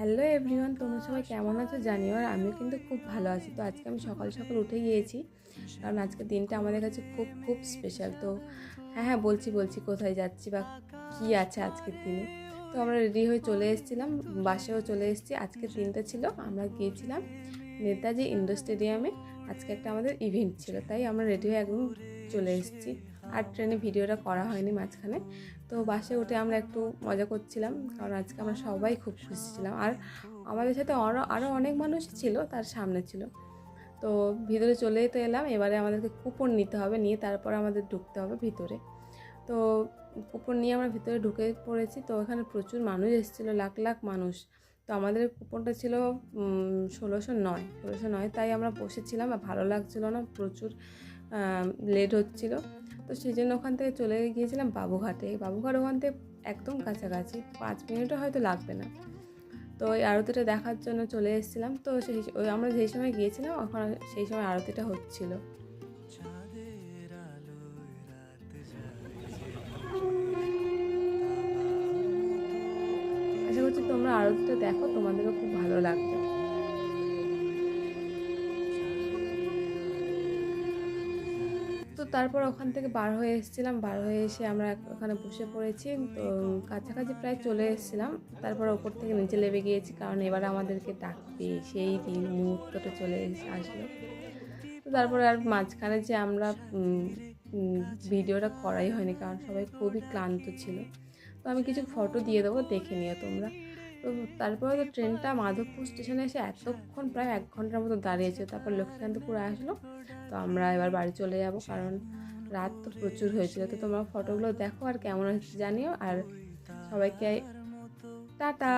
Hello everyone, তোমরা সবাই কেমন আছো জানিও। আর আমিও কিন্তু খুব ভালো আছি। তো আজকে আমি সকাল সকাল উঠে গিয়েছি, কারণ আজকের দিনটা আমাদের কাছে খুব খুব স্পেশাল। তো হ্যাঁ বলছি কোথায় যাচ্ছি বা কী আছে আজকের দিনে। তো আমরা রেডি হয়ে চলে এসেছিলাম, বাসেও চলে এসেছি। আজকের দিনটা ছিল, আমরা গিয়েছিলাম নেতাজি ইন্ডোর স্টেডিয়ামে। আজকে একটা আমাদের ইভেন্ট ছিল, তাই আমরা রেডি হয়ে একদম চলে এসেছি। আর ট্রেনে ভিডিওটা করা হয়নি মাঝখানে। তো বাসে উঠে আমরা একটু মজা করছিলাম, কারণ আজকে আমরা সবাই খুব খুশি ছিলাম। আর আমাদের সাথে আরও অনেক মানুষই ছিল, তার সামনে ছিল। তো ভিতরে চলেই তো এলাম। এবারে আমাদেরকে কুপন নিতে হবে, নিয়ে তারপর আমাদের ঢুকতে হবে ভিতরে। তো কুপন নিয়ে আমরা ভিতরে ঢুকে পড়েছি। তো এখানে প্রচুর মানুষ এসেছিলো, লাখ লাখ মানুষ। তো আমাদের কুপনটা ছিল 1609, তাই আমরা বসেছিলাম। আর ভালো লাগছিলো না, প্রচুর লেট হচ্ছিল। তো সেই জন্য ওখান থেকে চলে গিয়েছিলাম বাবুঘাটে। বাবুঘাট ওখান থেকে একদম কাছাকাছি, 5 মিনিটও হয়তো লাগবে না। তো ওই আরতিটা দেখার জন্য চলে এসেছিলাম। তো আমরা যেই সময় গিয়েছিলাম ওখানে সেই সময় আরতিটা হচ্ছিল। আশা করছি তোমরা আরতিটা দেখো, তোমাদেরও খুব ভালো লাগবে। তো তারপর ওখান থেকে বার হয়ে এসেছিলাম। বার হয়ে এসে আমরা ওখানে বসে পড়েছি। তো কাছাকাছি প্রায় চলে এসেছিলাম। তারপর ওপর থেকে নিচে নেমে গিয়েছি, কারণ এবার আমাদেরকে ডাকবে, সেই দিন মুহূর্তটা চলে আসলো। তো তারপরে আর মাঝখানে যে আমরা ভিডিওটা করাই হয়নি, কারণ সবাই খুবই ক্লান্ত ছিল। তো আমি কিছু ফটো দিয়ে দেবো, দেখে নিও তোমরা। তো তারপরে তো ট্রেনটা মাধবপুর স্টেশনে এসে এতক্ষণ প্রায় 1 ঘন্টার মতো দাঁড়িয়েছে। তারপর লক্ষ্মীকান্তপুর আসলো। তো আমরা এবার বাড়ি চলে যাব, কারণ রাত তো প্রচুর হয়েছিল। তো তোমরা ফটোগুলো দেখো আর কেমন হচ্ছে জানিও। আর সবাইকে টাটা।